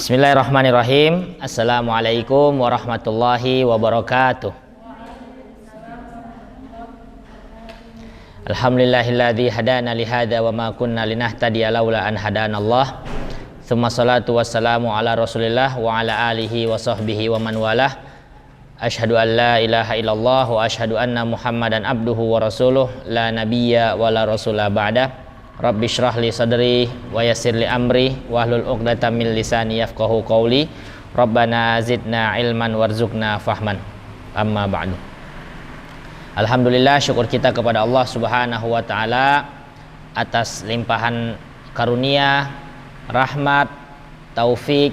Bismillahirrahmanirrahim. Assalamualaikum warahmatullahi wabarakatuh. Alhamdulillahilladzi hadana lihada wa ma kunna linahtadiya laula an hadanallah. Tsumma salatu wassalamu ala Rasulillah wa ala alihi wa sahbihi wa man walah. Asyhadu an la ilaha illallah wa asyhadu anna Muhammadan abduhu wa rasuluh la nabiyya wa la rasula ba'da. Rabbi syrah li sadri wa yassir li amri wahlul 'uqdatam min lisani yafqahu qawli. Rabbana zidna ilman warzuqna fahman. Amma ba'du. Alhamdulillah, syukur kita kepada Allah Subhanahu wa taala atas limpahan karunia, rahmat, taufik,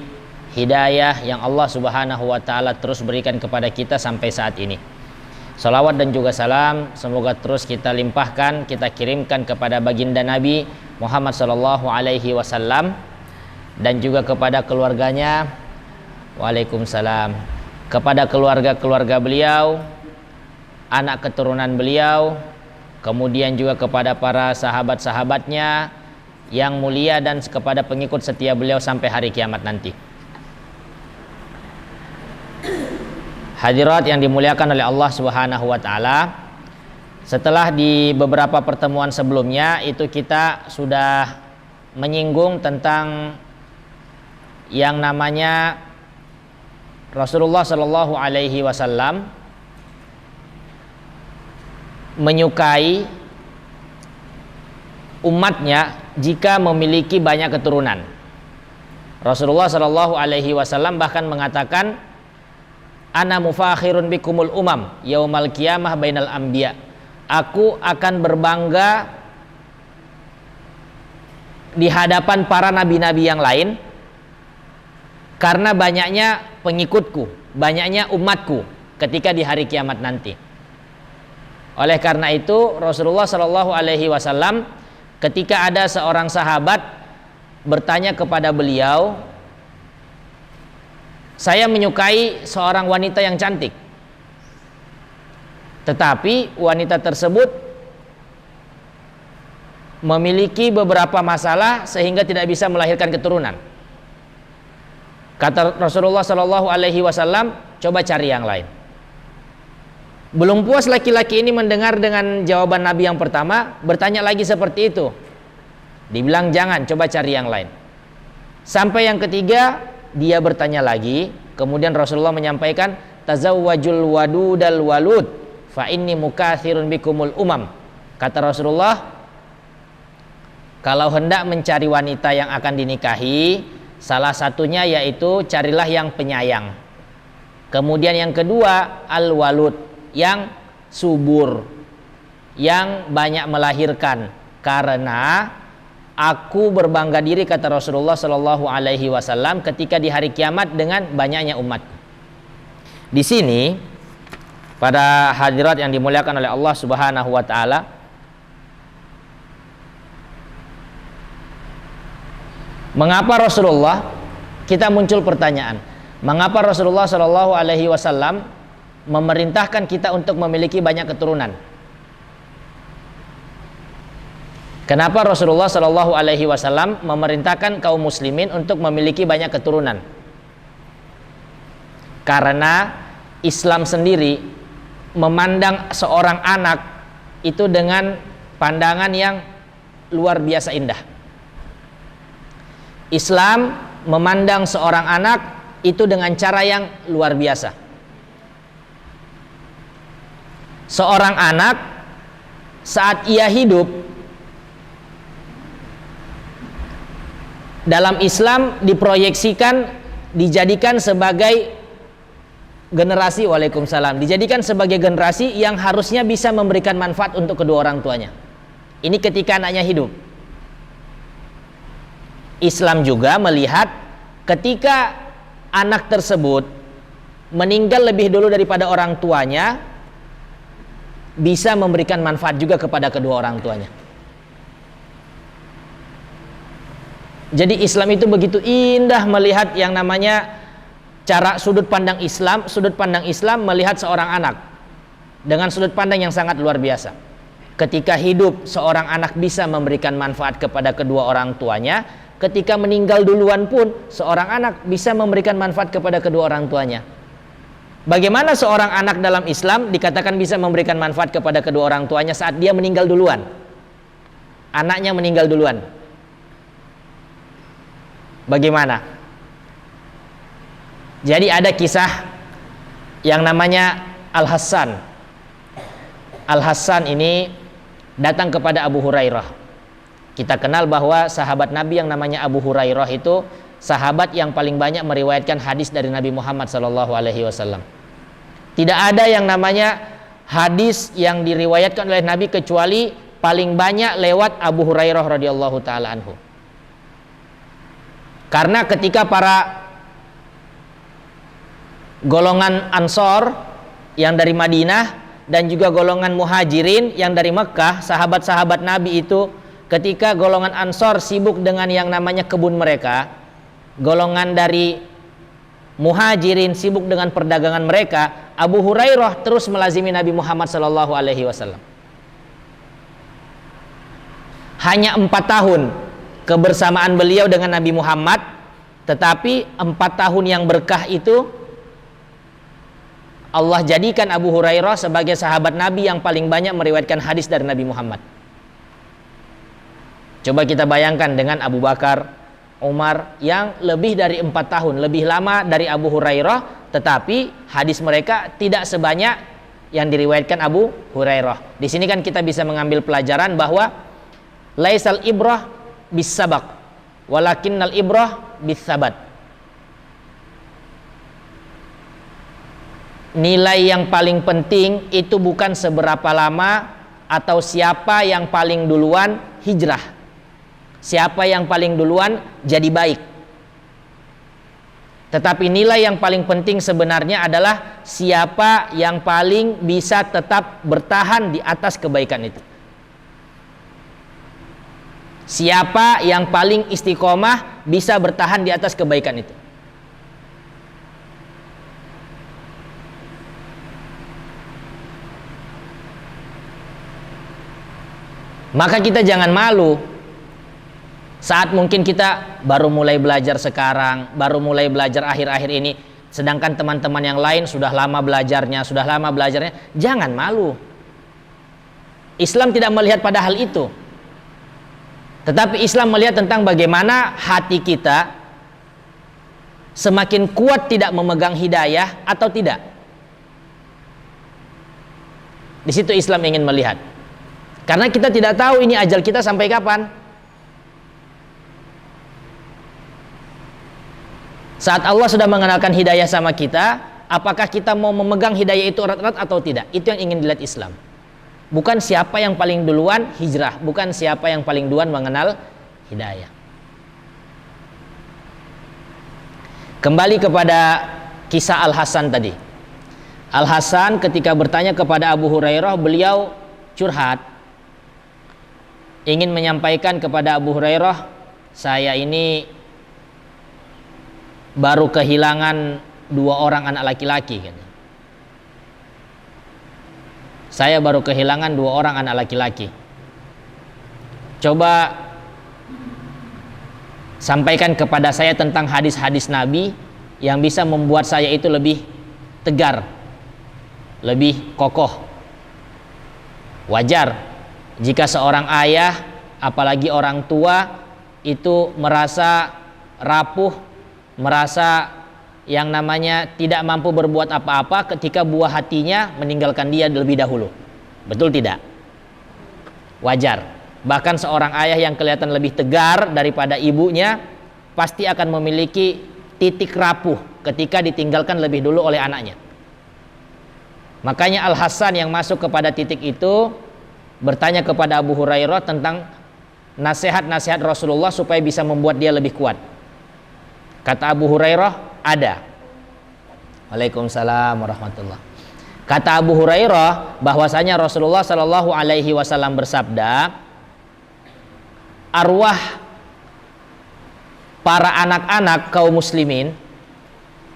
hidayah yang Allah Subhanahu wa taala terus berikan kepada kita sampai saat ini. Salawat dan juga salam semoga terus kita limpahkan, kita kirimkan kepada baginda Nabi Muhammad sallallahu alaihi wasallam dan juga kepada keluarganya. Waalaikumsalam. Kepada keluarga-keluarga beliau, anak keturunan beliau, kemudian juga kepada para sahabat-sahabatnya yang mulia dan kepada pengikut setia beliau sampai hari kiamat nanti. Hadirat yang dimuliakan oleh Allah Subhanahu wa taala, setelah di beberapa pertemuan sebelumnya itu kita sudah menyinggung tentang yang namanya Rasulullah Shallallahu alaihi wasallam menyukai umatnya jika memiliki banyak keturunan. Rasulullah Shallallahu alaihi wasallam bahkan mengatakan, ana mufakhirun bikumul umam yaumal qiyamah bainal anbiya. Aku akan berbangga di hadapan para nabi-nabi yang lain karena banyaknya pengikutku, banyaknya umatku ketika di hari kiamat nanti. Oleh karena itu Rasulullah Shallallahu alaihi wasallam ketika ada seorang sahabat bertanya kepada beliau, saya menyukai seorang wanita yang cantik, tetapi wanita tersebut memiliki beberapa masalah sehingga tidak bisa melahirkan keturunan. Kata Rasulullah Shallallahu alaihi wasallam, coba cari yang lain. Belum puas laki-laki ini mendengar dengan jawaban Nabi yang pertama, bertanya lagi seperti itu. Dibilang jangan, coba cari yang lain. Sampai yang ketiga dia bertanya lagi, kemudian Rasulullah menyampaikan, tazawwajul wadudal walud fa inni mukatsirun bikumul umam. Kata Rasulullah, kalau hendak mencari wanita yang akan dinikahi, salah satunya yaitu carilah yang penyayang. Kemudian yang kedua al-walud, yang subur, yang banyak melahirkan, karena aku berbangga diri, kata Rasulullah Shallallahu alaihi wasallam, ketika di hari kiamat dengan banyaknya umat. Di sini pada hadirat yang dimuliakan oleh Allah Subhanahu wa taala, mengapa Rasulullah, kita muncul pertanyaan, mengapa Rasulullah Shallallahu alaihi wasallam memerintahkan kita untuk memiliki banyak keturunan? Kenapa Rasulullah Shallallahu alaihi wasallam memerintahkan kaum muslimin untuk memiliki banyak keturunan? Karena Islam sendiri memandang seorang anak itu dengan pandangan yang luar biasa indah. Islam memandang seorang anak itu dengan cara yang luar biasa. Seorang anak saat ia hidup dalam Islam diproyeksikan, dijadikan sebagai generasi, waalaikumsalam, dijadikan sebagai generasi yang harusnya bisa memberikan manfaat untuk kedua orang tuanya. Ini ketika anaknya hidup. Islam juga melihat ketika anak tersebut meninggal lebih dulu daripada orang tuanya, bisa memberikan manfaat juga kepada kedua orang tuanya. Jadi Islam itu begitu indah melihat yang namanya cara sudut pandang Islam melihat seorang anak dengan sudut pandang yang sangat luar biasa. Ketika hidup seorang anak bisa memberikan manfaat kepada kedua orang tuanya, ketika meninggal duluan pun seorang anak bisa memberikan manfaat kepada kedua orang tuanya. Bagaimana seorang anak dalam Islam dikatakan bisa memberikan manfaat kepada kedua orang tuanya saat dia meninggal duluan? Anaknya meninggal duluan. Bagaimana? Jadi ada kisah yang namanya Al-Hasan. Al-Hasan ini datang kepada Abu Hurairah. Kita kenal bahwa sahabat Nabi yang namanya Abu Hurairah itu sahabat yang paling banyak meriwayatkan hadis dari Nabi Muhammad SAW. Tidak ada yang namanya hadis yang diriwayatkan oleh Nabi kecuali paling banyak lewat Abu Hurairah radhiyallahu taala anhu. Karena ketika para golongan Ansor yang dari Madinah dan juga golongan Muhajirin yang dari Mekah, sahabat-sahabat Nabi itu, ketika golongan Ansor sibuk dengan yang namanya kebun mereka, golongan dari Muhajirin sibuk dengan perdagangan mereka, Abu Hurairah terus melazimi Nabi Muhammad SAW. Hanya 4 tahun kebersamaan beliau dengan Nabi Muhammad, tetapi 4 tahun yang berkah itu Allah jadikan Abu Hurairah sebagai sahabat Nabi yang paling banyak meriwayatkan hadis dari Nabi Muhammad. Coba kita bayangkan dengan Abu Bakar, Umar yang lebih dari 4 tahun, lebih lama dari Abu Hurairah, tetapi hadis mereka tidak sebanyak yang diriwayatkan Abu Hurairah. Di sini kan kita bisa mengambil pelajaran bahwa laisal ibrah bis sabaq, walakinnal ibrah bis sabat. Nilai yang paling penting itu bukan seberapa lama atau siapa yang paling duluan hijrah, siapa yang paling duluan jadi baik. Tetapi nilai yang paling penting sebenarnya adalah siapa yang paling bisa tetap bertahan di atas kebaikan itu. Siapa yang paling istiqomah bisa bertahan di atas kebaikan itu. Maka kita jangan malu saat mungkin kita baru mulai belajar sekarang, baru mulai belajar akhir-akhir ini, sedangkan teman-teman yang lain sudah lama belajarnya, jangan malu. Islam tidak melihat pada hal itu, tetapi Islam melihat tentang bagaimana hati kita semakin kuat tidak memegang hidayah atau tidak. Di situ Islam ingin melihat, karena kita tidak tahu ini ajal kita sampai kapan. Saat Allah sudah mengenalkan hidayah sama kita, apakah kita mau memegang hidayah itu erat-erat atau tidak? Itu yang ingin dilihat Islam. Bukan siapa yang paling duluan hijrah, bukan siapa yang paling duluan mengenal hidayah. Kembali kepada kisah Al-Hasan tadi. Al-Hasan ketika bertanya kepada Abu Hurairah, beliau curhat, ingin menyampaikan kepada Abu Hurairah, saya ini baru kehilangan 2 orang anak laki-laki. Saya baru kehilangan 2 orang anak laki-laki. Coba sampaikan kepada saya tentang hadis-hadis Nabi yang bisa membuat saya itu lebih tegar, lebih kokoh. Wajar jika seorang ayah, apalagi orang tua, itu merasa rapuh, merasa yang namanya tidak mampu berbuat apa-apa ketika buah hatinya meninggalkan dia lebih dahulu. Betul tidak? Wajar. Bahkan seorang ayah yang kelihatan lebih tegar daripada ibunya pasti akan memiliki titik rapuh ketika ditinggalkan lebih dulu oleh anaknya. Makanya Al-Hasan yang masuk kepada titik itu bertanya kepada Abu Hurairah tentang nasihat-nasihat Rasulullah supaya bisa membuat dia lebih kuat. Kata Abu Hurairah, ada. Waalaikumsalam warahmatullah. Kata Abu Hurairah bahwasanya Rasulullah Shallallahu Alaihi Wasallam bersabda, arwah para anak-anak kaum muslimin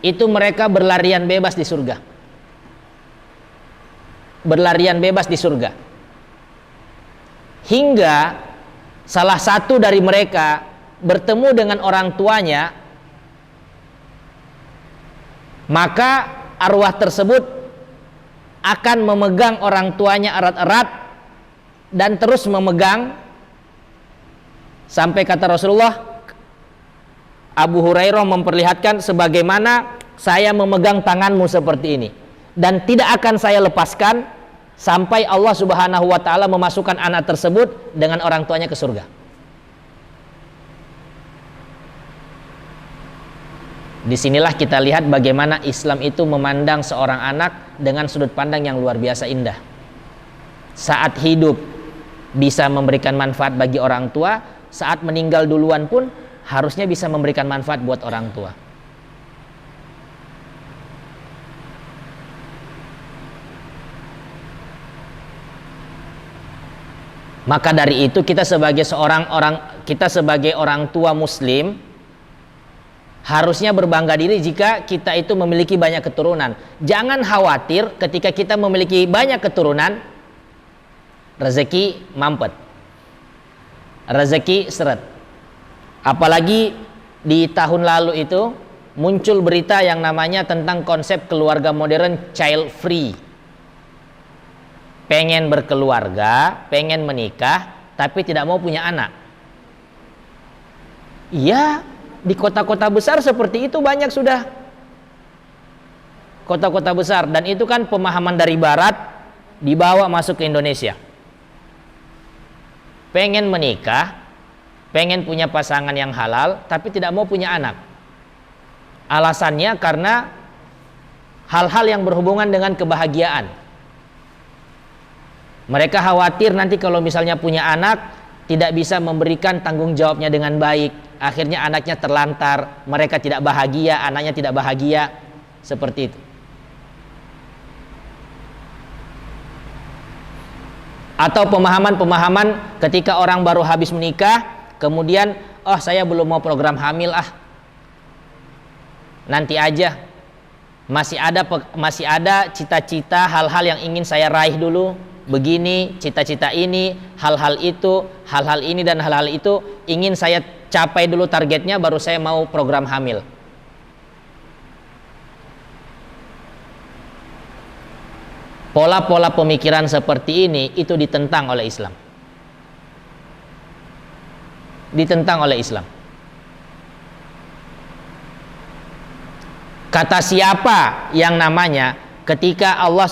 itu mereka berlarian bebas di surga. Berlarian bebas di surga. Hingga salah satu dari mereka bertemu dengan orang tuanya, maka arwah tersebut akan memegang orang tuanya erat-erat dan terus memegang sampai kata Rasulullah, Abu Hurairah memperlihatkan, sebagaimana saya memegang tanganmu seperti ini dan tidak akan saya lepaskan sampai Allah Subhanahu wa taala memasukkan anak tersebut dengan orang tuanya ke surga. Disinilah kita lihat bagaimana Islam itu memandang seorang anak dengan sudut pandang yang luar biasa indah. Saat hidup bisa memberikan manfaat bagi orang tua, saat meninggal duluan pun harusnya bisa memberikan manfaat buat orang tua. Maka dari itu kita sebagai orang tua muslim harusnya berbangga diri jika kita itu memiliki banyak keturunan. Jangan khawatir ketika kita memiliki banyak keturunan, rezeki mampet, rezeki seret. Apalagi di tahun lalu itu muncul berita yang namanya tentang konsep keluarga modern child free. Pengen berkeluarga, pengen menikah, tapi tidak mau punya anak. Iya, di kota-kota besar seperti itu banyak sudah. Kota-kota besar, dan itu kan pemahaman dari barat dibawa masuk ke Indonesia. Pengen menikah, pengen punya pasangan yang halal, tapi tidak mau punya anak. Alasannya karena hal-hal yang berhubungan dengan kebahagiaan. Mereka khawatir nanti kalau misalnya punya anak, tidak bisa memberikan tanggung jawabnya dengan baik. Akhirnya anaknya terlantar, mereka tidak bahagia, anaknya tidak bahagia. Seperti itu. Atau pemahaman-pemahaman ketika orang baru habis menikah, kemudian, oh saya belum mau program hamil, nanti aja, masih ada cita-cita, hal-hal yang ingin saya raih dulu, begini, cita-cita ini, hal-hal itu, hal-hal ini dan hal-hal itu ingin saya capai dulu targetnya, baru saya mau program hamil. Pola-pola pemikiran seperti ini itu ditentang oleh Islam. Ditentang oleh Islam. Kata siapa yang namanya ketika Allah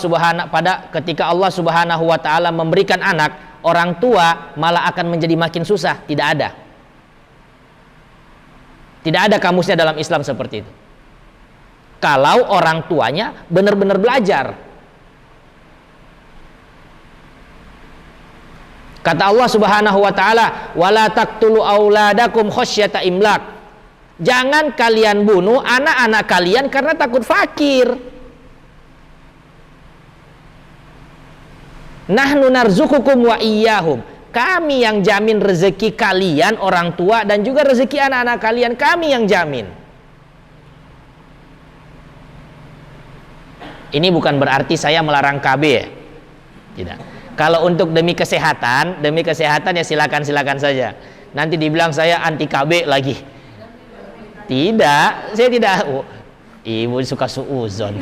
Subhanahu wa taala memberikan anak, orang tua malah akan menjadi makin susah? Tidak ada. Tidak ada kamusnya dalam Islam seperti itu. Kalau orang tuanya benar-benar belajar. Kata Allah Subhanahu wa taala, "Wala taqtulu auladakum khasyata imlak." Jangan kalian bunuh anak-anak kalian karena takut fakir. Nahnu narzukukum wa iyyahum. Kami yang jamin rezeki kalian orang tua dan juga rezeki anak-anak kalian, kami yang jamin. Ini bukan berarti saya melarang KB ya. Tidak. Kalau untuk demi kesehatan ya silakan saja. Nanti dibilang saya anti KB lagi. Tidak, saya tidak. Oh, ibu suka suuzon.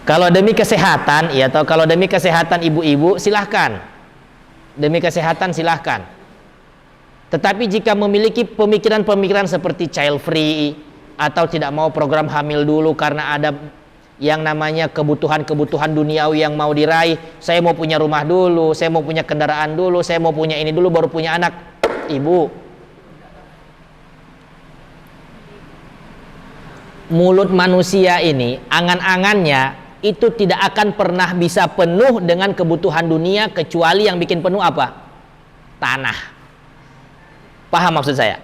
Kalau demi kesehatan, ya, atau kalau demi kesehatan ibu-ibu silahkan. Demi kesehatan silahkan. Tetapi jika memiliki pemikiran-pemikiran seperti child free atau tidak mau program hamil dulu karena ada yang namanya kebutuhan-kebutuhan duniawi yang mau diraih, saya mau punya rumah dulu, saya mau punya kendaraan dulu, saya mau punya ini dulu baru punya anak. Ibu, mulut manusia ini, angan-angannya itu tidak akan pernah bisa penuh dengan kebutuhan dunia kecuali yang bikin penuh apa? Tanah. Paham maksud saya?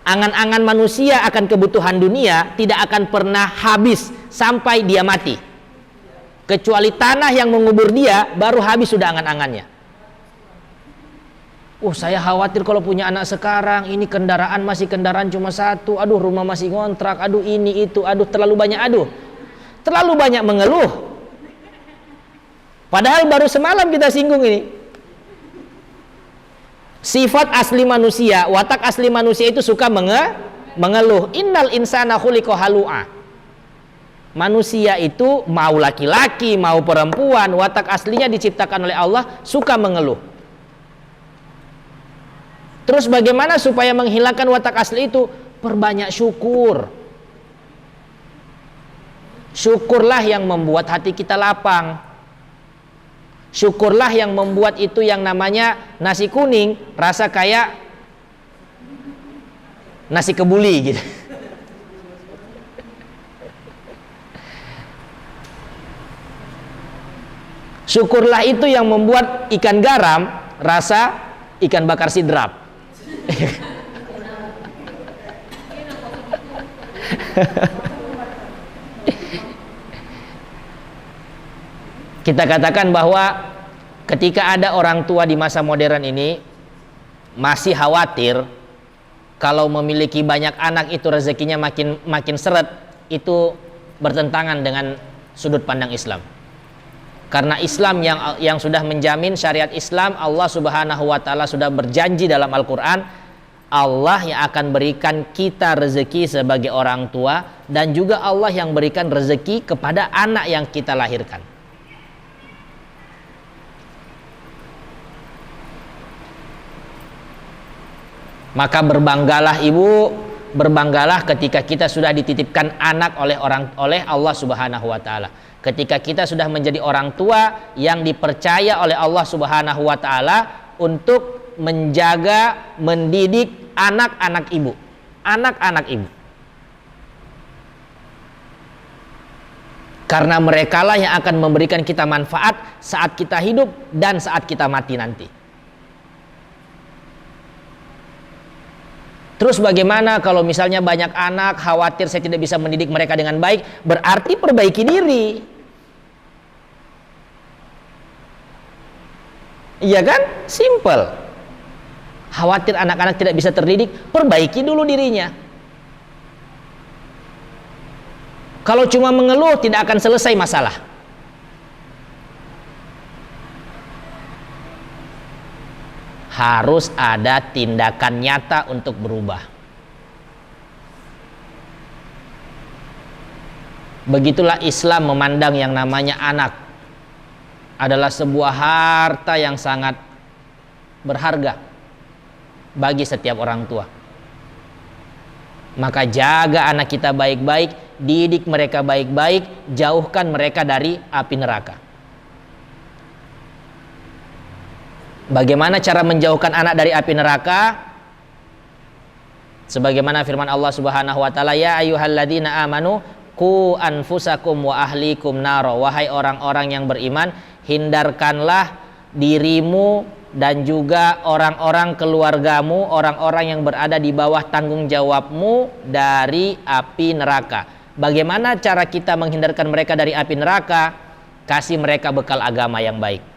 Angan-angan manusia akan kebutuhan dunia tidak akan pernah habis sampai dia mati, kecuali tanah yang mengubur dia baru habis sudah angan-angannya. Saya khawatir kalau punya anak sekarang, ini kendaraan masih kendaraan cuma satu, aduh rumah masih ngontrak, aduh ini itu, aduh terlalu banyak mengeluh. Padahal baru semalam kita singgung ini, Sifat asli manusia, watak asli manusia itu suka mengeluh. Innal insana khuliqa halu'a. Manusia itu mau laki-laki, mau perempuan, watak aslinya diciptakan oleh Allah suka mengeluh. Terus bagaimana supaya menghilangkan watak asli itu? Perbanyak syukur. Syukurlah yang membuat hati kita lapang. Syukurlah yang membuat itu yang namanya nasi kuning rasa kayak nasi kebuli gitu. Syukurlah itu yang membuat ikan garam rasa ikan bakar sidrap. Kita katakan bahwa ketika ada orang tua di masa modern ini masih khawatir kalau memiliki banyak anak itu rezekinya makin seret, itu bertentangan dengan sudut pandang Islam. Karena Islam yang sudah menjamin syariat Islam, Allah Subhanahu wa taala sudah berjanji dalam Al-Qur'an, Allah yang akan berikan kita rezeki sebagai orang tua, dan juga Allah yang berikan rezeki kepada anak yang kita lahirkan. Maka berbanggalah ibu, berbanggalah ketika kita sudah dititipkan anak oleh Allah Subhanahu wa taala. Ketika kita sudah menjadi orang tua yang dipercaya oleh Allah Subhanahu wa taala untuk menjaga, mendidik anak-anak ibu. Anak-anak ibu. Karena merekalah yang akan memberikan kita manfaat saat kita hidup dan saat kita mati nanti. Terus bagaimana kalau misalnya banyak anak, khawatir saya tidak bisa mendidik mereka dengan baik, berarti perbaiki diri. Iya kan? Simple. Khawatir anak-anak tidak bisa terdidik, perbaiki dulu dirinya. Kalau cuma mengeluh tidak akan selesai masalah. Harus ada tindakan nyata untuk berubah. Begitulah Islam memandang yang namanya anak adalah sebuah harta yang sangat berharga bagi setiap orang tua. Maka jaga anak kita baik-baik, didik mereka baik-baik, jauhkan mereka dari api neraka. Bagaimana cara menjauhkan anak dari api neraka? Sebagaimana firman Allah Subhanahu wa taala, ya ayyuhalladzina amanu qu anfusakum wa ahlikum naro. Wahai orang-orang yang beriman, hindarkanlah dirimu dan juga orang-orang keluargamu, orang-orang yang berada di bawah tanggung jawabmu dari api neraka. Bagaimana cara kita menghindarkan mereka dari api neraka? Kasih mereka bekal agama yang baik.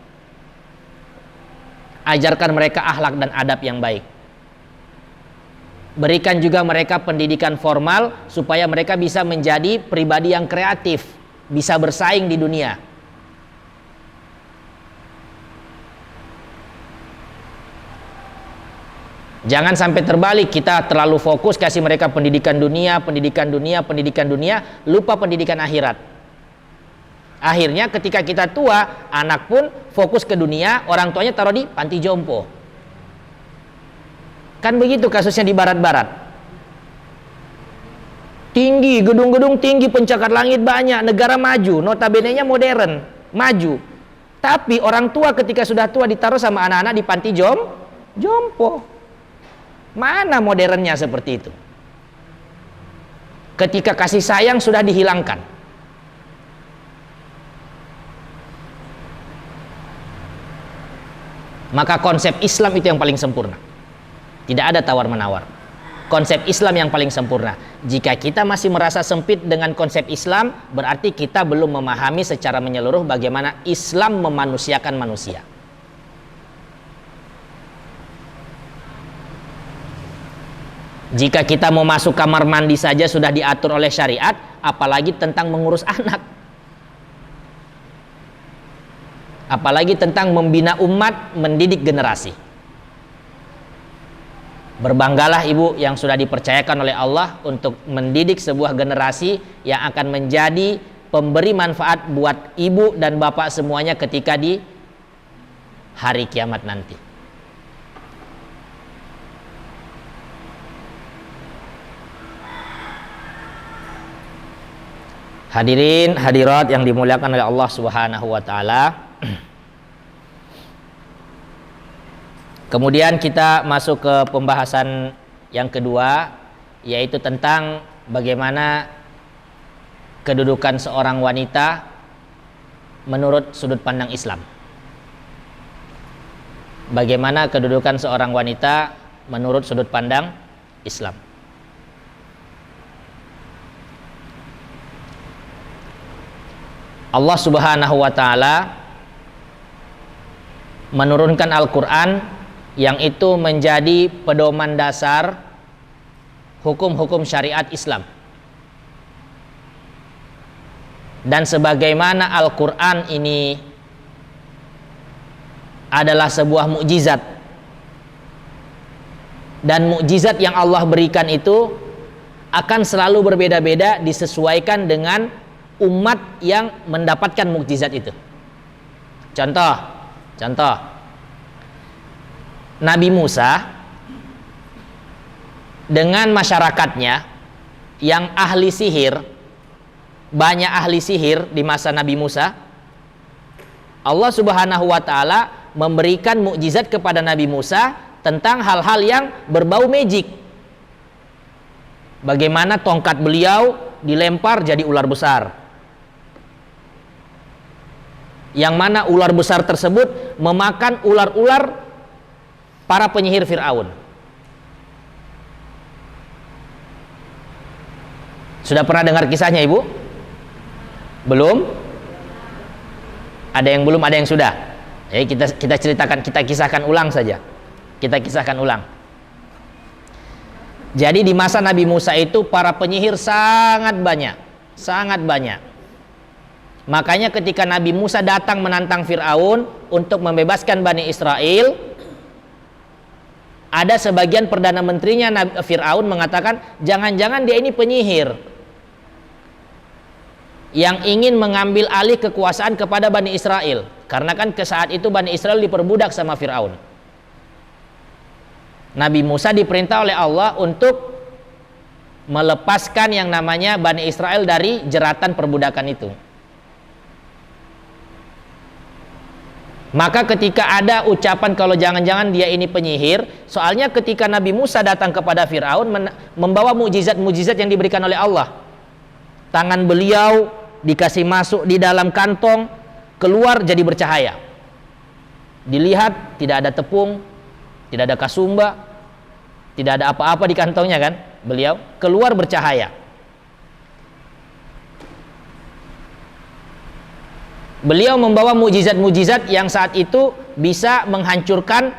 Ajarkan mereka akhlak dan adab yang baik. Berikan juga mereka pendidikan formal supaya mereka bisa menjadi pribadi yang kreatif, bisa bersaing di dunia. Jangan sampai terbalik, kita terlalu fokus kasih mereka pendidikan dunia, lupa pendidikan akhirat. Akhirnya ketika kita tua, anak pun fokus ke dunia, orang tuanya taruh di panti jompo. Kan begitu kasusnya di barat-barat. Tinggi, gedung-gedung tinggi, pencakar langit banyak, negara maju, notabene-nya modern, maju. Tapi orang tua ketika sudah tua ditaruh sama anak-anak di panti jompo. Mana modernnya seperti itu? Ketika kasih sayang sudah dihilangkan. Maka konsep Islam itu yang paling sempurna. Tidak ada tawar-menawar. Konsep Islam yang paling sempurna. Jika kita masih merasa sempit dengan konsep Islam, berarti kita belum memahami secara menyeluruh bagaimana Islam memanusiakan manusia. Jika kita mau masuk kamar mandi saja sudah diatur oleh syariat, apalagi tentang mengurus anak. Apalagi tentang membina umat, mendidik generasi. Berbanggalah ibu yang sudah dipercayakan oleh Allah untuk mendidik sebuah generasi yang akan menjadi pemberi manfaat buat ibu dan bapak semuanya ketika di hari kiamat nanti. Hadirin hadirat yang dimuliakan oleh Allah Subhanahu wa taala. Kemudian kita masuk ke pembahasan yang kedua, yaitu tentang bagaimana kedudukan seorang wanita menurut sudut pandang Islam. Bagaimana kedudukan seorang wanita menurut sudut pandang Islam. Allah Subhanahu wa taala menurunkan Al-Qur'an yang itu menjadi pedoman dasar hukum-hukum syariat Islam. Dan sebagaimana Al-Qur'an ini adalah sebuah mukjizat, dan mukjizat yang Allah berikan itu akan selalu berbeda-beda disesuaikan dengan umat yang mendapatkan mukjizat itu. Contoh Nabi Musa dengan masyarakatnya yang ahli sihir, banyak ahli sihir di masa Nabi Musa. Allah Subhanahu wa taala memberikan mukjizat kepada Nabi Musa tentang hal-hal yang berbau magic. Bagaimana tongkat beliau dilempar jadi ular besar, yang mana ular besar tersebut memakan ular-ular para penyihir Fir'aun. Sudah pernah dengar kisahnya ibu? Belum? Ada yang belum, ada yang sudah. Kita ceritakan, kita kisahkan ulang saja. Kita kisahkan ulang. Jadi di masa Nabi Musa itu para penyihir sangat banyak, sangat banyak. Makanya ketika Nabi Musa datang menantang Fir'aun untuk membebaskan Bani Israel, ada sebagian perdana menterinya Fir'aun mengatakan, jangan-jangan dia ini penyihir yang ingin mengambil alih kekuasaan kepada Bani Israel. Karena kan ke saat itu Bani Israel diperbudak sama Fir'aun. Nabi Musa diperintah oleh Allah untuk melepaskan yang namanya Bani Israel dari jeratan perbudakan itu. Maka ketika ada ucapan kalau jangan-jangan dia ini penyihir, soalnya ketika Nabi Musa datang kepada Fir'aun membawa mukjizat-mukjizat yang diberikan oleh Allah. Tangan beliau dikasih masuk di dalam kantong, keluar jadi bercahaya. Dilihat tidak ada tepung, tidak ada kasumba, tidak ada apa-apa di kantongnya kan, beliau keluar bercahaya. Beliau membawa mukjizat-mukjizat yang saat itu bisa menghancurkan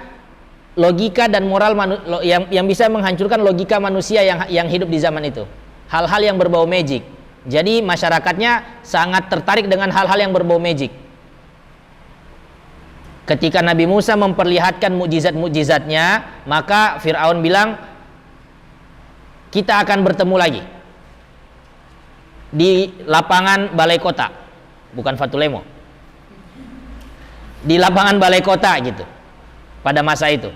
logika dan moral yang bisa menghancurkan logika manusia yang hidup di zaman itu. Hal-hal yang berbau magic. Jadi masyarakatnya sangat tertarik dengan hal-hal yang berbau magic. Ketika Nabi Musa memperlihatkan mukjizat-mukjizatnya, maka Fir'aun bilang, kita akan bertemu lagi di lapangan balai kota, bukan Fatulemo, di lapangan balai kota gitu. Pada masa itu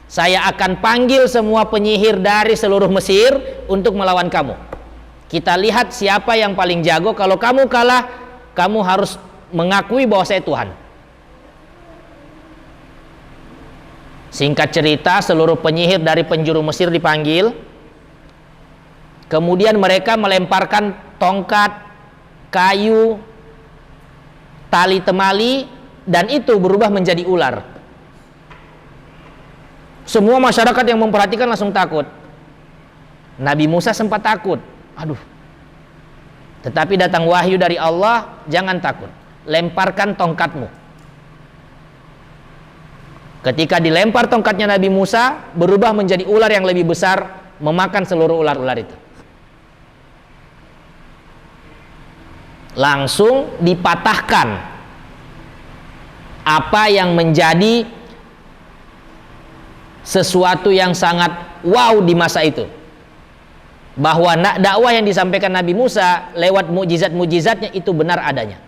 saya akan panggil semua penyihir dari seluruh Mesir untuk melawan kamu. Kita lihat siapa yang paling jago. Kalau kamu kalah, kamu harus mengakui bahwa saya Tuhan. Singkat cerita, seluruh penyihir dari penjuru Mesir dipanggil. Kemudian mereka melemparkan tongkat, kayu, tali temali, dan itu berubah menjadi ular. Semua masyarakat yang memperhatikan langsung takut. Nabi Musa sempat takut. Aduh. Tetapi datang wahyu dari Allah, jangan takut. Lemparkan tongkatmu. Ketika dilempar tongkatnya Nabi Musa, berubah menjadi ular yang lebih besar, memakan seluruh ular-ular itu. Langsung dipatahkan apa yang menjadi sesuatu yang sangat wow di masa itu, bahwa dakwah yang disampaikan Nabi Musa lewat mukjizat-mukjizatnya itu benar adanya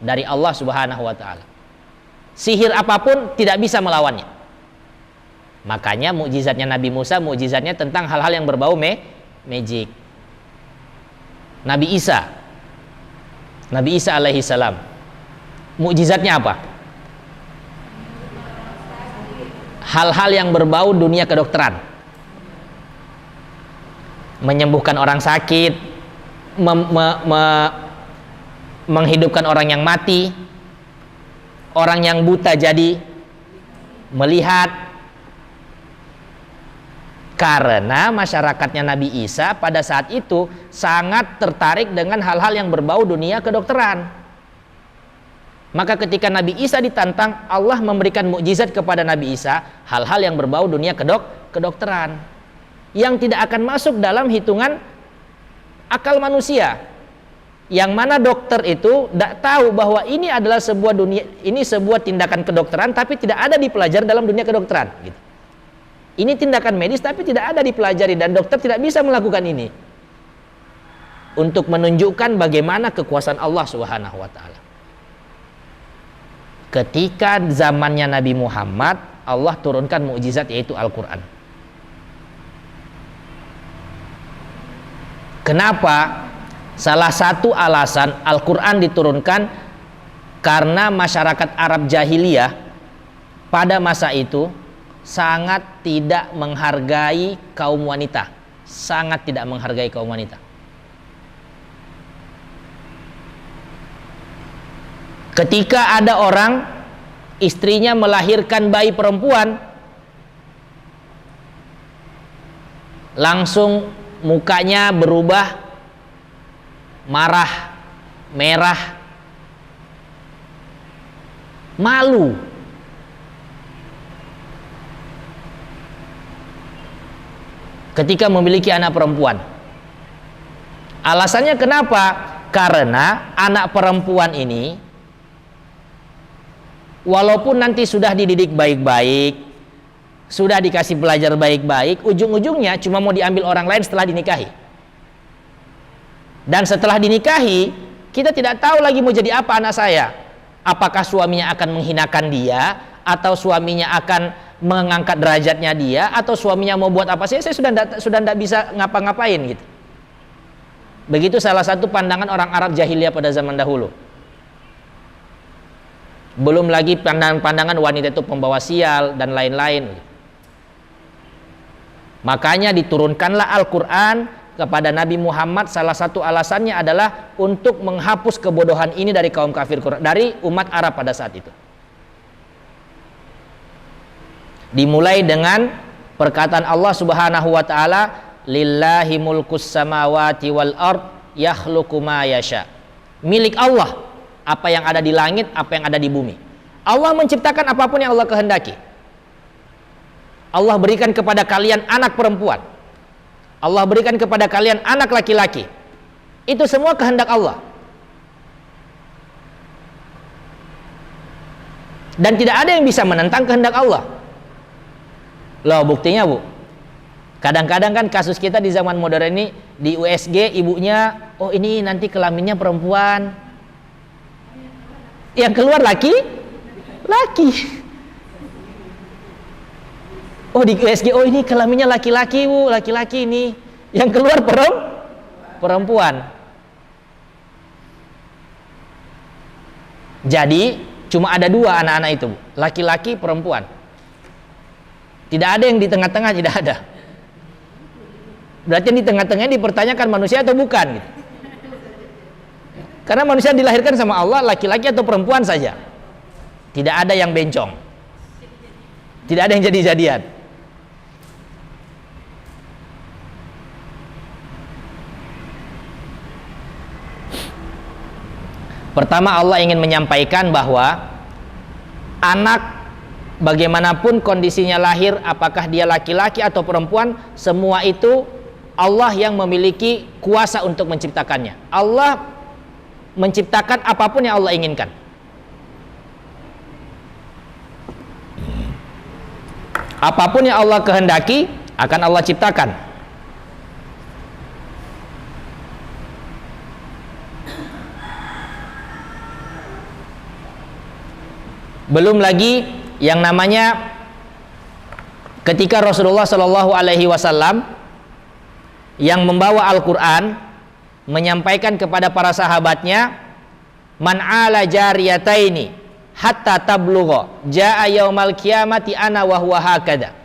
dari Allah Subhanahu wa taala. Sihir apapun tidak bisa melawannya. Makanya mukjizatnya Nabi Musa, mukjizatnya tentang hal-hal yang berbau magic. Nabi Isa alaihi salam, mukjizatnya apa? Hal-hal yang berbau dunia kedokteran, menyembuhkan orang sakit, menghidupkan orang yang mati, orang yang buta jadi melihat. Karena masyarakatnya Nabi Isa pada saat itu sangat tertarik dengan hal-hal yang berbau dunia kedokteran. Maka ketika Nabi Isa ditantang, Allah memberikan mukjizat kepada Nabi Isa, hal-hal yang berbau dunia kedokteran yang tidak akan masuk dalam hitungan akal manusia. Yang mana dokter itu tidak tahu bahwa ini adalah sebuah tindakan kedokteran, tapi tidak ada dipelajari dalam dunia kedokteran gitu. Ini tindakan medis tapi tidak ada dipelajari, dan dokter tidak bisa melakukan ini untuk menunjukkan bagaimana kekuasaan Allah Subhanahu wa taala. Ketika zamannya Nabi Muhammad, Allah turunkan mukjizat yaitu Al-Qur'an. Kenapa? Salah satu alasan Al-Qur'an diturunkan karena masyarakat Arab jahiliyah pada masa itu sangat tidak menghargai kaum wanita, sangat tidak menghargai kaum wanita. Ketika ada orang istrinya melahirkan bayi perempuan, langsung mukanya berubah marah, merah, malu. Ketika memiliki anak perempuan. Alasannya kenapa? Karena anak perempuan ini walaupun nanti sudah dididik baik-baik, sudah dikasih belajar baik-baik, ujung-ujungnya cuma mau diambil orang lain setelah dinikahi. Dan setelah dinikahi, kita tidak tahu lagi mau jadi apa anak saya. Apakah suaminya akan menghinakan dia, atau suaminya akan mengangkat derajatnya dia, atau suaminya mau buat apa, saya sudah tidak bisa ngapa-ngapain gitu. Begitu salah satu pandangan orang Arab jahiliyah pada zaman dahulu. Belum lagi pandangan wanita itu pembawa sial dan lain-lain. Makanya diturunkanlah Al-Quran kepada Nabi Muhammad. Salah satu alasannya adalah untuk menghapus kebodohan ini dari kaum kafir, dari umat Arab pada saat itu. Dimulai dengan perkataan Allah Subhanahu wa taala, lillahi mulkus samawati wal ard yakhluqu ma yasha. Milik Allah apa yang ada di langit, apa yang ada di bumi. Allah menciptakan apapun yang Allah kehendaki. Allah berikan kepada kalian anak perempuan, Allah berikan kepada kalian anak laki-laki. Itu semua kehendak Allah. Dan tidak ada yang bisa menentang kehendak Allah. Loh, buktinya Bu, kadang-kadang kan kasus kita di zaman modern ini, di USG ibunya, oh ini nanti kelaminnya perempuan, yang keluar laki. Oh di USG, oh ini kelaminnya laki-laki Bu, laki-laki ini, yang keluar perempuan. Jadi cuma ada dua anak-anak itu Bu, laki-laki perempuan. Tidak ada yang di tengah-tengah, tidak ada. Berarti yang di tengah-tengah dipertanyakan manusia atau bukan gitu. Karena manusia dilahirkan sama Allah laki-laki atau perempuan saja. Tidak ada yang bencong. Tidak ada yang jadi-jadian. Pertama, Allah ingin menyampaikan bahwa anak bagaimanapun kondisinya lahir, apakah dia laki-laki atau perempuan, semua itu Allah yang memiliki kuasa untuk menciptakannya. Allah menciptakan apapun yang Allah inginkan. Apapun yang Allah kehendaki, akan Allah ciptakan. Belum lagi yang namanya ketika Rasulullah Shallallahu Alaihi Wasallam yang membawa Al-Quran menyampaikan kepada para sahabatnya, man ala jariyataini hatta tablugha jaa yaumal qiyamati ana wa huwa hakada.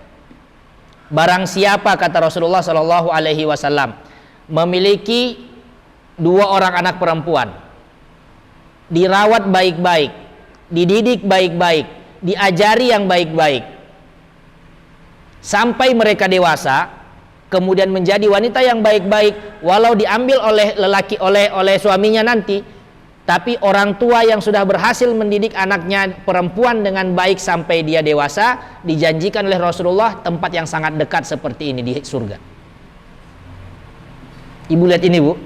Barang siapa, kata Rasulullah Shallallahu Alaihi Wasallam, memiliki 2 orang anak perempuan, dirawat baik-baik, dididik baik-baik, diajari yang baik-baik, sampai mereka dewasa, kemudian menjadi wanita yang baik-baik, walau diambil oleh lelaki, oleh suaminya nanti, tapi orang tua yang sudah berhasil mendidik anaknya perempuan dengan baik sampai dia dewasa, dijanjikan oleh Rasulullah tempat yang sangat dekat seperti ini di surga. Ibu lihat ini, Bu,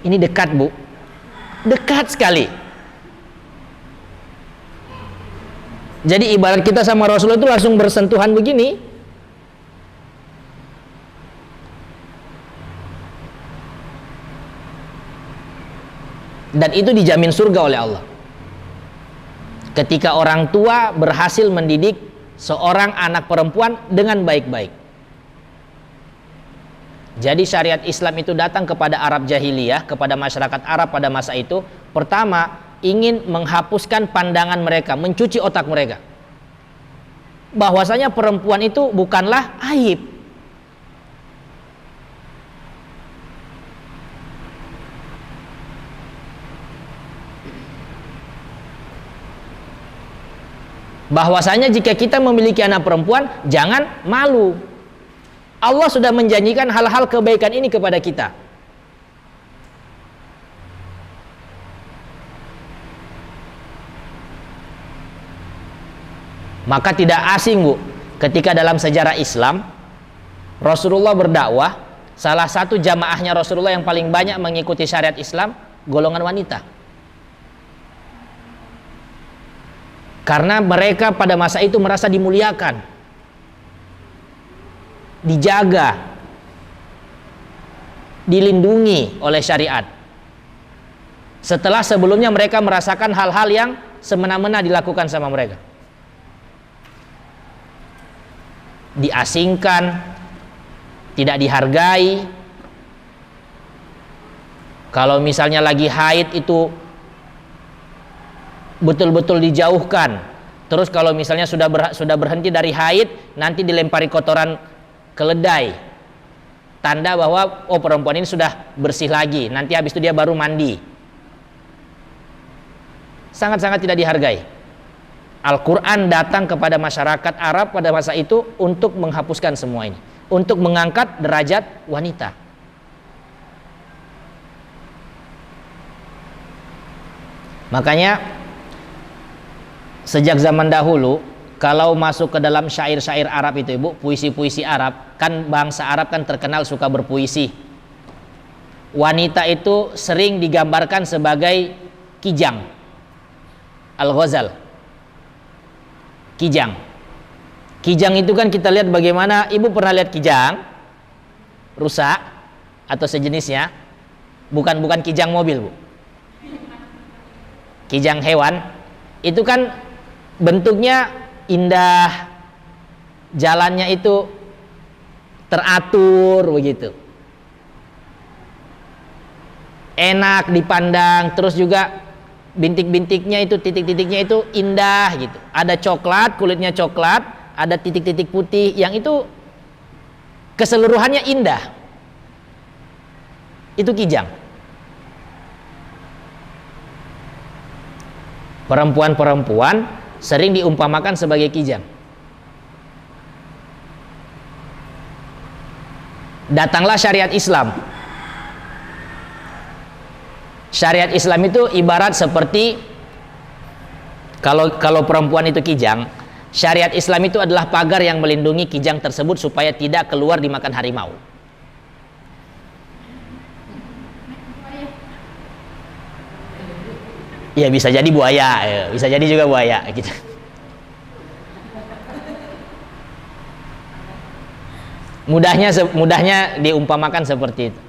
ini dekat, Bu, dekat sekali. Jadi ibarat kita sama Rasulullah itu langsung bersentuhan begini. Dan itu dijamin surga oleh Allah. Ketika orang tua berhasil mendidik seorang anak perempuan dengan baik-baik. Jadi syariat Islam itu datang kepada Arab jahiliyah, kepada masyarakat Arab pada masa itu. Pertama, ingin menghapuskan pandangan mereka, mencuci otak mereka, bahwasanya perempuan itu bukanlah aib. Bahwasanya jika kita memiliki anak perempuan, jangan malu. Allah sudah menjanjikan hal-hal kebaikan ini kepada kita. Maka tidak asing, Bu, ketika dalam sejarah Islam Rasulullah berdakwah, salah satu jamaahnya Rasulullah yang paling banyak mengikuti syariat Islam golongan wanita. Karena mereka pada masa itu merasa dimuliakan, dijaga, dilindungi oleh syariat. Setelah sebelumnya mereka merasakan hal-hal yang semena-mena dilakukan sama mereka. Diasingkan, tidak dihargai. Kalau misalnya lagi haid itu betul-betul dijauhkan. Terus kalau misalnya sudah berhenti dari haid, nanti dilempari kotoran keledai, tanda bahwa oh perempuan ini sudah bersih lagi, nanti habis itu dia baru mandi. Sangat-sangat tidak dihargai. Al-Quran datang kepada masyarakat Arab pada masa itu untuk menghapuskan semua ini, untuk mengangkat derajat wanita. Makanya sejak zaman dahulu, kalau masuk ke dalam syair-syair Arab itu, Ibu, puisi-puisi Arab, kan bangsa Arab kan terkenal suka berpuisi. Wanita itu sering digambarkan sebagai kijang. Al-Ghazal, kijang. Kijang itu kan kita lihat bagaimana, Ibu pernah lihat kijang rusak atau sejenisnya? Bukan kijang mobil, Bu. Kijang hewan itu kan bentuknya indah, jalannya itu teratur begitu, enak dipandang, terus juga bintik-bintiknya itu, titik-titiknya itu indah gitu. Ada coklat, kulitnya coklat, ada titik-titik putih, yang itu keseluruhannya indah. Itu kijang. Perempuan-perempuan sering diumpamakan sebagai kijang. Datanglah syariat Islam. Syariat Islam itu ibarat seperti kalau perempuan itu kijang, syariat Islam itu adalah pagar yang melindungi kijang tersebut supaya tidak keluar dimakan harimau. Ya bisa jadi buaya, ya, bisa jadi juga buaya gitu. Mudahnya diumpamakan seperti itu.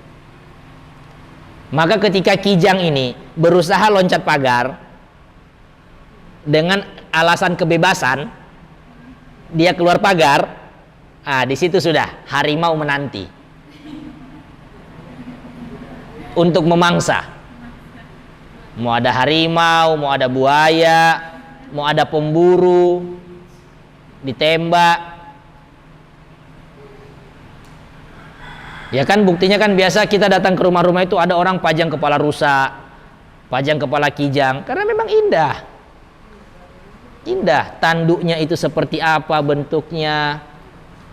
Maka ketika kijang ini berusaha loncat pagar dengan alasan kebebasan, dia keluar pagar, di situ sudah harimau menanti untuk memangsa. Mau ada harimau, mau ada buaya, mau ada pemburu, ditembak. Ya kan, buktinya kan biasa kita datang ke rumah-rumah itu ada orang pajang kepala rusa, pajang kepala kijang, karena memang indah. Indah, tanduknya itu seperti apa bentuknya,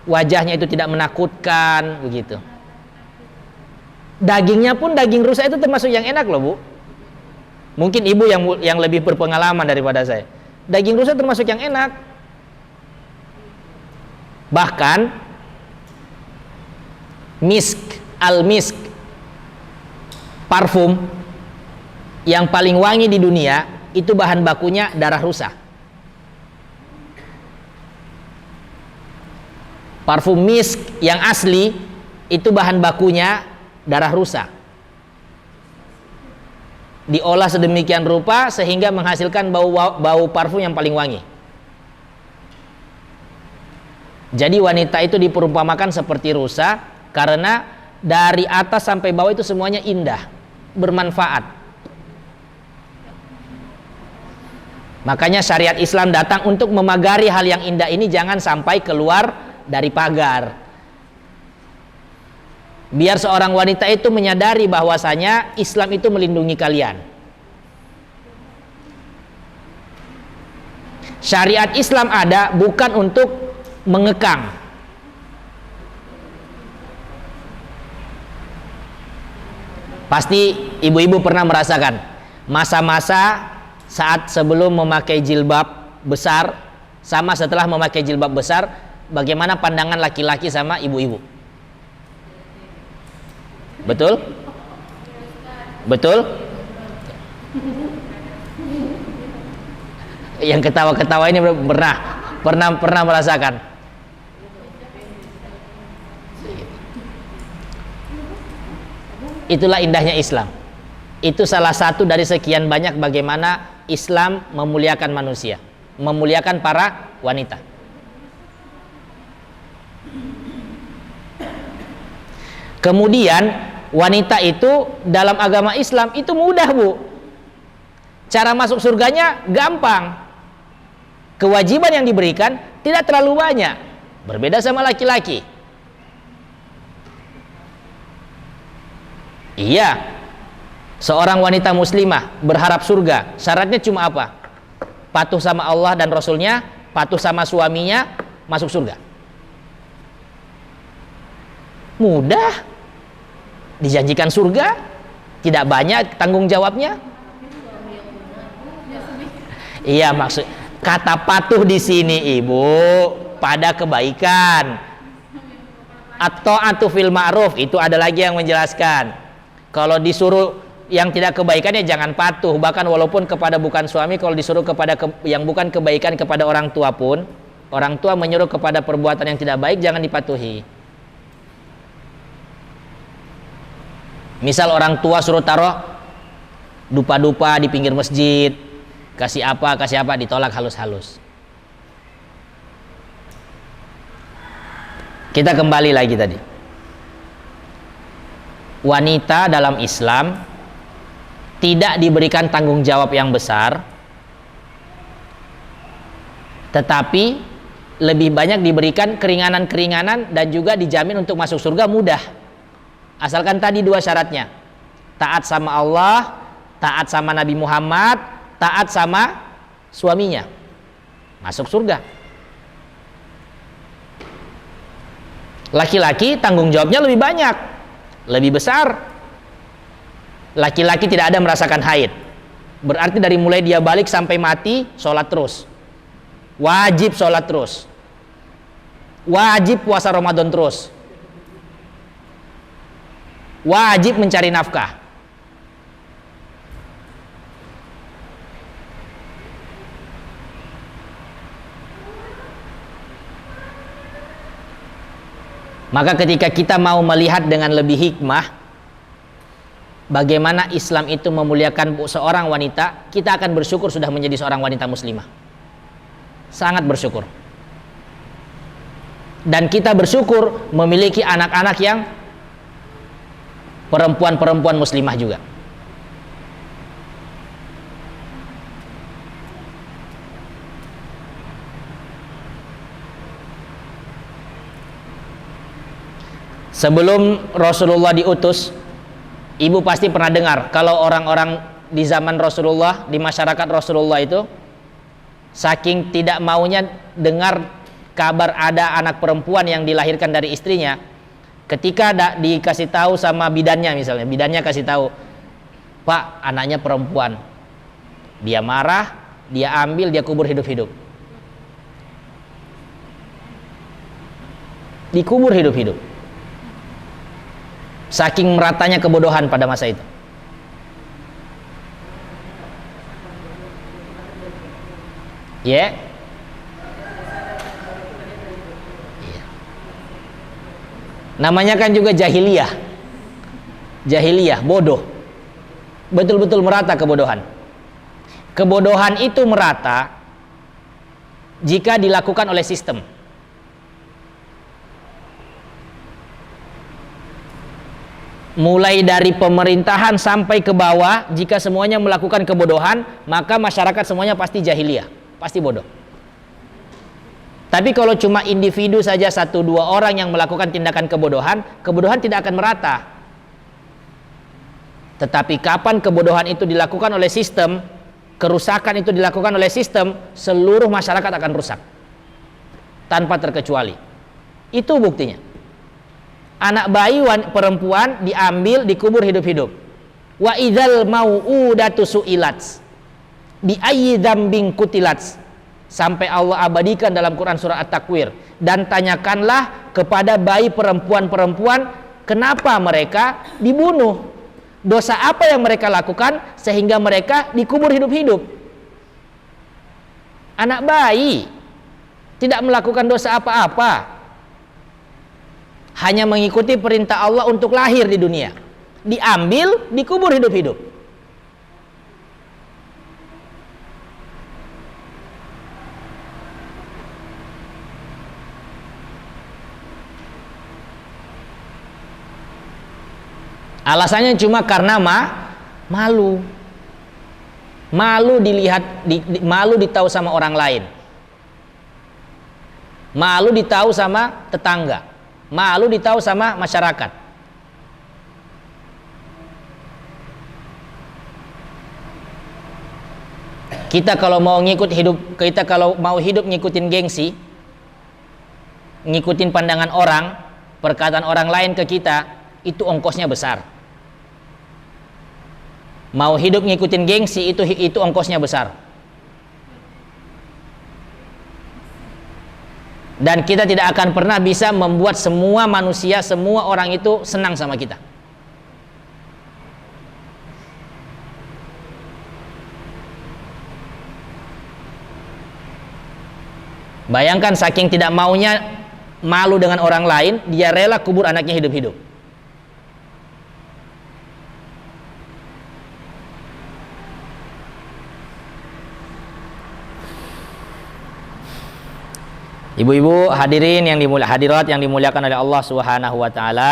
wajahnya itu tidak menakutkan, begitu. Dagingnya pun daging rusa itu termasuk yang enak loh, Bu. Mungkin ibu yang lebih berpengalaman daripada saya. Daging rusa termasuk yang enak. Bahkan al-misk, parfum yang paling wangi di dunia, itu bahan bakunya darah rusa. Parfum misk yang asli itu bahan bakunya darah rusa. Diolah sedemikian rupa sehingga menghasilkan bau parfum yang paling wangi. Jadi wanita itu diperumpamakan seperti rusa karena dari atas sampai bawah itu semuanya indah, bermanfaat. Makanya syariat Islam datang untuk memagari hal yang indah ini jangan sampai keluar dari pagar. Biar seorang wanita itu menyadari bahwasanya Islam itu melindungi kalian. Syariat Islam ada bukan untuk mengekang. Pasti ibu-ibu pernah merasakan masa-masa saat sebelum memakai jilbab besar sama setelah memakai jilbab besar, bagaimana pandangan laki-laki sama ibu-ibu. Betul? Betul? Yang ketawa-ketawa ini pernah merasakan. Itulah indahnya Islam. Itu salah satu dari sekian banyak bagaimana Islam memuliakan manusia, memuliakan para wanita. Kemudian wanita itu dalam agama Islam itu mudah, Bu. Cara masuk surganya gampang. Kewajiban yang diberikan tidak terlalu banyak. Berbeda sama laki-laki. Iya, seorang wanita muslimah berharap surga, syaratnya cuma apa? Patuh sama Allah dan Rasulnya, patuh sama suaminya, masuk surga. Mudah. Dijanjikan surga, tidak banyak tanggung jawabnya. Iya, maksud kata patuh di sini Ibu pada kebaikan. At-ta'atu fil ma'ruf, itu ada lagi yang menjelaskan. Kalau disuruh yang tidak kebaikan ya jangan patuh, bahkan walaupun kepada bukan suami, kalau disuruh kepada yang bukan kebaikan kepada orang tua pun, orang tua menyuruh kepada perbuatan yang tidak baik jangan dipatuhi. Misal orang tua suruh taruh dupa-dupa di pinggir masjid, kasih apa, ditolak halus-halus. Kita kembali lagi tadi. Wanita dalam Islam tidak diberikan tanggung jawab yang besar, tetapi lebih banyak diberikan keringanan-keringanan dan juga dijamin untuk masuk surga mudah. Asalkan tadi dua syaratnya, taat sama Allah, taat sama Nabi Muhammad, taat sama suaminya, masuk surga. Laki-laki tanggung jawabnya lebih banyak, lebih besar. Laki-laki tidak ada merasakan haid, berarti dari mulai dia balik sampai mati sholat terus, wajib sholat terus, wajib puasa Ramadan terus, wajib mencari nafkah. Maka ketika kita mau melihat dengan lebih hikmah bagaimana Islam itu memuliakan seorang wanita, kita akan bersyukur sudah menjadi seorang wanita muslimah. Sangat bersyukur. Dan kita bersyukur memiliki anak-anak yang perempuan-perempuan muslimah juga. Sebelum Rasulullah diutus, ibu pasti pernah dengar kalau orang-orang di zaman Rasulullah, di masyarakat Rasulullah itu saking tidak maunya dengar kabar ada anak perempuan yang dilahirkan dari istrinya, ketika dikasih tahu sama bidannya, misalnya bidannya kasih tahu, "Pak, anaknya perempuan." Dia marah, dia ambil, dia kubur hidup-hidup. Dikubur hidup-hidup. Saking meratanya kebodohan pada masa itu. Ya. Namanya kan juga jahiliyah. Jahiliyah, bodoh. Betul-betul merata kebodohan. Kebodohan itu merata jika dilakukan oleh sistem. Mulai dari pemerintahan sampai ke bawah, jika semuanya melakukan kebodohan, maka masyarakat semuanya pasti jahiliyah, pasti bodoh. Tapi kalau cuma individu saja, 1-2 orang yang melakukan tindakan kebodohan, kebodohan tidak akan merata. Tetapi kapan kebodohan itu dilakukan oleh sistem, kerusakan itu dilakukan oleh sistem, seluruh masyarakat akan rusak tanpa terkecuali. Itu buktinya. Anak bayi perempuan diambil, dikubur hidup-hidup. Wa idzal mau'udatu su'ilat bi ayyi dzambin qutilat. Sampai Allah abadikan dalam Quran surah At-Takwir, dan tanyakanlah kepada bayi perempuan-perempuan kenapa mereka dibunuh, dosa apa yang mereka lakukan sehingga mereka dikubur hidup-hidup. Anak bayi tidak melakukan dosa apa-apa, hanya mengikuti perintah Allah untuk lahir di dunia, diambil, dikubur hidup-hidup. Alasannya cuma karena malu. Malu dilihat, malu ditahu sama orang lain. Malu ditahu sama tetangga. Malu ditahu sama masyarakat. Kita kalau mau hidup ngikutin gengsi, ngikutin pandangan orang, perkataan orang lain ke kita, itu ongkosnya besar. Mau hidup ngikutin gengsi, itu ongkosnya besar. Dan kita tidak akan pernah bisa membuat semua manusia, semua orang itu senang sama kita. Bayangkan saking tidak maunya malu dengan orang lain, dia rela kubur anaknya hidup-hidup. Ibu-ibu hadirin yang hadirat yang dimuliakan oleh Allah Subhanahu wa taala.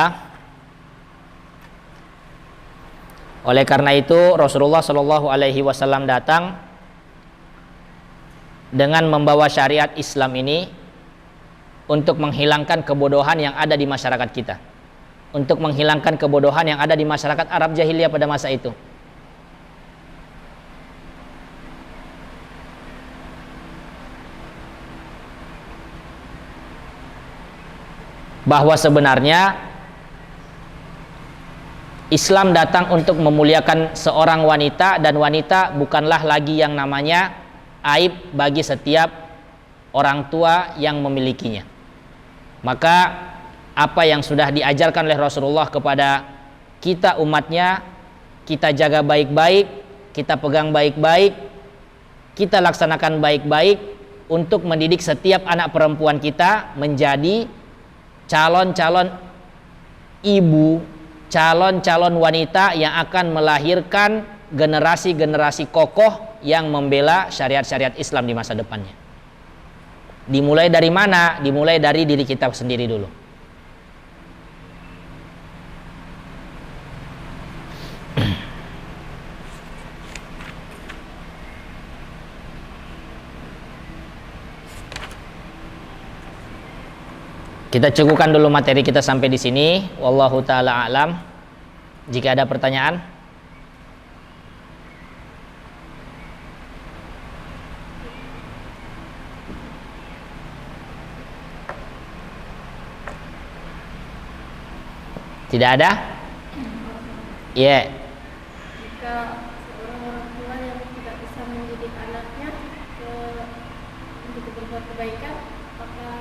Oleh karena itu Rasulullah Shallallahu alaihi wasallam datang dengan membawa syariat Islam ini untuk menghilangkan kebodohan yang ada di masyarakat kita. Untuk menghilangkan kebodohan yang ada di masyarakat Arab jahiliyah pada masa itu. Bahwa sebenarnya Islam datang untuk memuliakan seorang wanita, dan wanita bukanlah lagi yang namanya aib bagi setiap orang tua yang memilikinya. Maka apa yang sudah diajarkan oleh Rasulullah kepada kita umatnya, kita jaga baik-baik, kita pegang baik-baik, kita laksanakan baik-baik untuk mendidik setiap anak perempuan kita menjadi calon-calon ibu, calon-calon wanita yang akan melahirkan generasi-generasi kokoh yang membela syariat-syariat Islam di masa depannya. Dimulai dari mana? Dimulai dari diri kita sendiri dulu. Kita cukupkan dulu materi kita sampai di sini. Wallahu taala alam. Jika ada pertanyaan, tidak ada? Iya. Jika seorang orang tua yang tidak bisa mendidik anaknya untuk berbuat kebaikan, apakah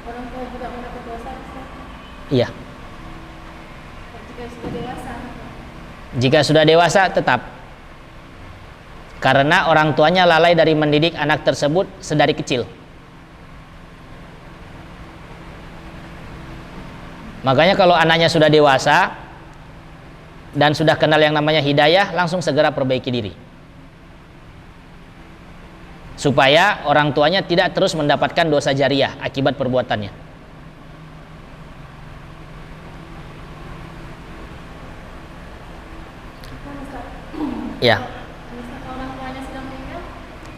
orang tua juga mendapat dosa? Iya. Jika sudah dewasa? Jika sudah dewasa tetap. Karena orang tuanya lalai dari mendidik anak tersebut sedari kecil. Makanya kalau anaknya sudah dewasa dan sudah kenal yang namanya hidayah, langsung segera perbaiki diri. Supaya orang tuanya tidak terus mendapatkan dosa jariah akibat perbuatannya. Ya. Orang tuanya sudah meninggal?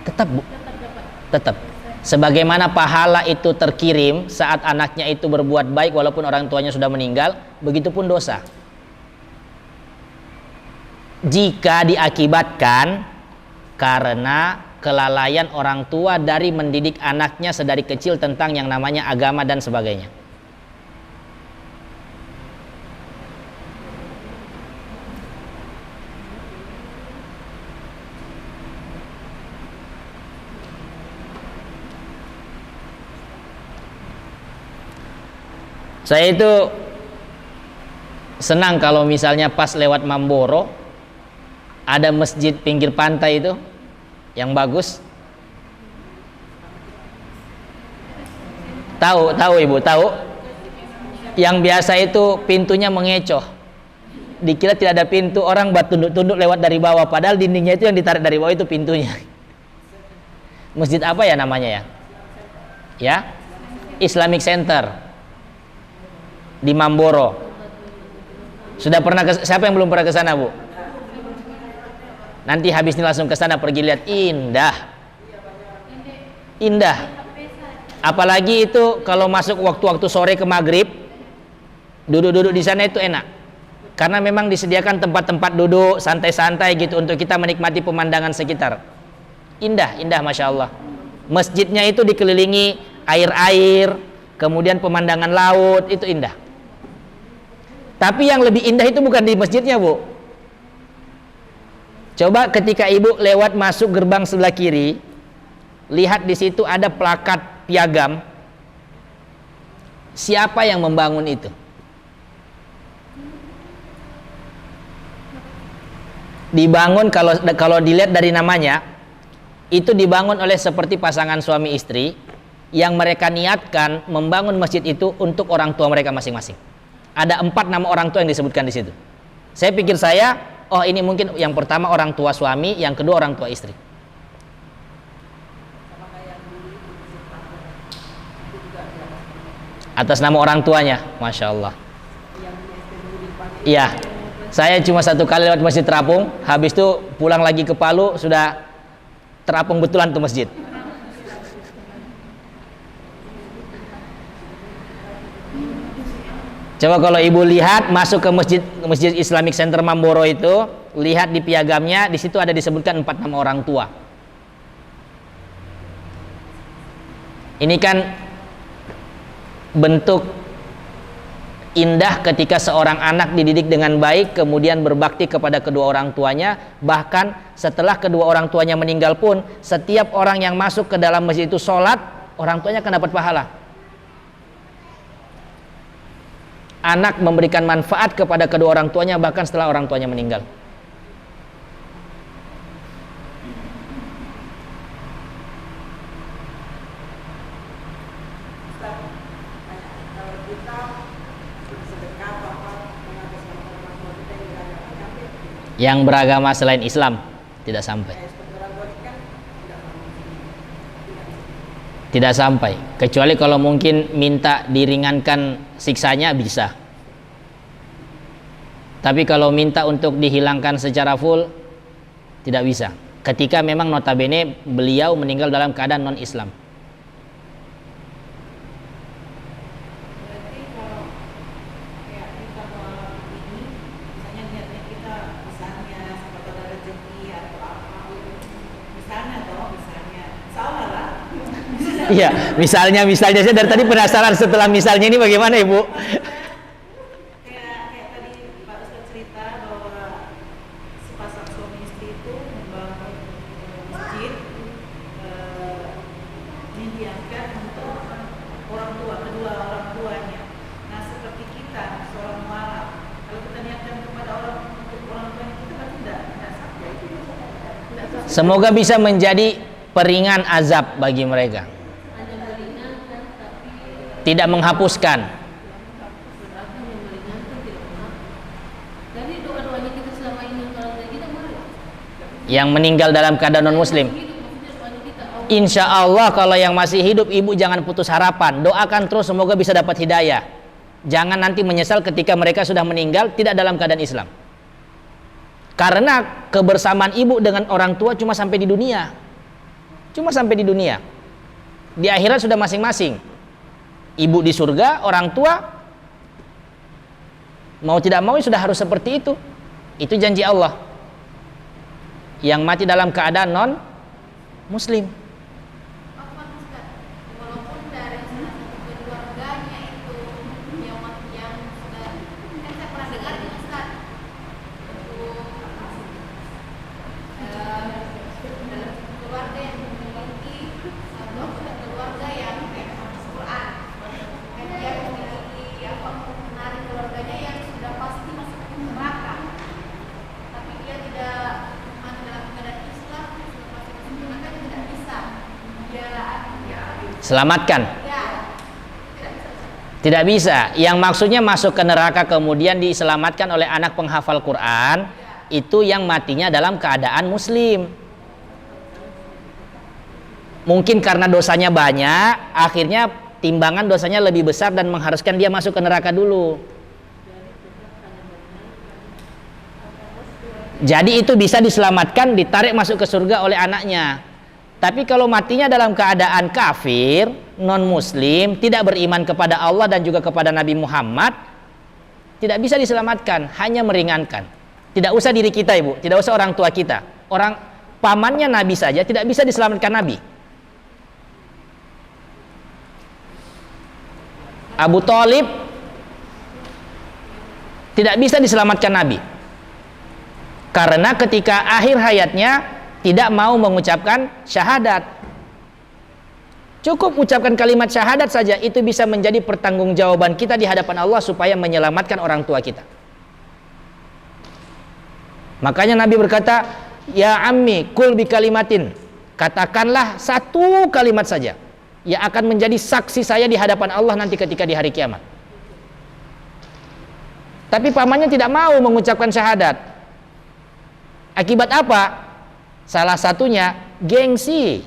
Tetap, Bu. Tetap dapat. Tetap. Sebagaimana pahala itu terkirim saat anaknya itu berbuat baik walaupun orang tuanya sudah meninggal, begitupun dosa. Jika diakibatkan karena kelalaian orang tua dari mendidik anaknya sedari kecil tentang yang namanya agama dan sebagainya. Saya itu senang kalau misalnya pas lewat Mamboro ada masjid pinggir pantai itu yang bagus. Tahu Ibu, tahu? Yang biasa itu pintunya mengecoh. Dikira tidak ada pintu, orang buat tunduk-tunduk lewat dari bawah, padahal dindingnya itu yang ditarik dari bawah itu pintunya. Masjid apa ya namanya ya? Ya? Islamic Center di Mamboro. Sudah pernah siapa yang belum pernah ke sana, Bu? Nanti habis ini langsung ke sana, pergi lihat, indah. Indah. Apalagi itu kalau masuk waktu-waktu sore ke maghrib, duduk-duduk di sana itu enak. Karena memang disediakan tempat-tempat duduk santai-santai gitu untuk kita menikmati pemandangan sekitar. Indah, indah, Masya Allah. Masjidnya itu dikelilingi air-air, kemudian pemandangan laut, itu indah. Tapi yang lebih indah itu bukan di masjidnya, Bu. Coba ketika Ibu lewat masuk gerbang sebelah kiri, lihat di situ ada plakat piagam. Siapa yang membangun itu? Dibangun, kalau dilihat dari namanya, itu dibangun oleh seperti pasangan suami istri yang mereka niatkan membangun masjid itu untuk orang tua mereka masing-masing. Ada 4 nama orang tua yang disebutkan di situ. Saya pikir oh ini mungkin yang pertama orang tua suami, yang kedua orang tua istri. Atas nama orang tuanya, Masya Allah. Iya, saya cuma 1 kali lewat masjid terapung, habis itu pulang lagi ke Palu, sudah terapung betulan tuh masjid. Coba kalau Ibu lihat masuk ke masjid Islamic Center Mamboro itu, lihat di piagamnya, di situ ada disebutkan 4 nama orang tua. Ini kan bentuk indah ketika seorang anak dididik dengan baik, kemudian berbakti kepada kedua orang tuanya, bahkan setelah kedua orang tuanya meninggal pun, setiap orang yang masuk ke dalam masjid itu sholat, orang tuanya akan dapat pahala. Anak memberikan manfaat kepada kedua orang tuanya bahkan setelah orang tuanya meninggal. Kalau kita Yang beragama selain Islam tidak sampai. Tidak sampai. Kecuali kalau mungkin minta diringankan siksanya bisa. Tapi kalau minta untuk dihilangkan secara full tidak bisa. Ketika memang notabene beliau meninggal dalam keadaan non-Islam. Iya, misalnya saya dari tadi penasaran setelah misalnya ini bagaimana Ibu? Kayak tadi Pak Ustadz cerita bahwa sepasang suami istri itu membangun masjid, ini diangkat untuk orang tua, kedua orang tuanya. Nah seperti kita seorang mualaf, kalau kita niatkan kepada untuk orang tuanya kita berarti tidak sampai. Semoga bisa menjadi peringan azab bagi mereka. Tidak menghapuskan. Yang meninggal dalam keadaan non muslim. Insya Allah kalau yang masih hidup ibu jangan putus harapan. Doakan terus semoga bisa dapat hidayah. Jangan nanti menyesal ketika mereka sudah meninggal tidak dalam keadaan Islam. Karena kebersamaan ibu dengan orang tua cuma sampai di dunia. Cuma sampai di dunia. Di akhirat sudah masing-masing. Ibu di surga, orang tua mau tidak mau sudah harus seperti itu. Itu janji Allah. Yang mati dalam keadaan non muslim. Walaupun dari salah satu keluarganya itu yang sudah, kan saya pernah dengar nih Ustaz, untuk dalam keluarga yang memiliki satu keluarga yang Quran, dan dia memiliki menarik keluarganya yang sudah pasti masuk neraka, tapi dia tidak mati dalam keadaan Islam, sudah pasti masuk neraka, dia tidak bisa Selamatkan. Tidak bisa. Yang maksudnya masuk ke neraka kemudian diselamatkan oleh anak penghafal Quran, itu yang matinya dalam keadaan muslim. Mungkin karena dosanya banyak, akhirnya timbangan dosanya lebih besar dan mengharuskan dia masuk ke neraka dulu. Jadi itu bisa diselamatkan, ditarik masuk ke surga oleh anaknya. Tapi kalau matinya dalam keadaan kafir, non muslim, tidak beriman kepada Allah dan juga kepada Nabi Muhammad, tidak bisa diselamatkan, hanya meringankan. Tidak usah diri kita Ibu, tidak usah orang tua kita. Orang pamannya Nabi saja tidak bisa diselamatkan Nabi. Abu Thalib tidak bisa diselamatkan Nabi. Karena ketika akhir hayatnya tidak mau mengucapkan syahadat. Cukup ucapkan kalimat syahadat saja, itu bisa menjadi pertanggungjawaban kita di hadapan Allah supaya menyelamatkan orang tua kita. Makanya Nabi berkata, ya ammi kul bi kalimatin, katakanlah satu kalimat saja yang akan menjadi saksi saya di hadapan Allah nanti ketika di hari kiamat. Tapi pamannya tidak mau mengucapkan syahadat. Akibat apa? Salah satunya gengsi.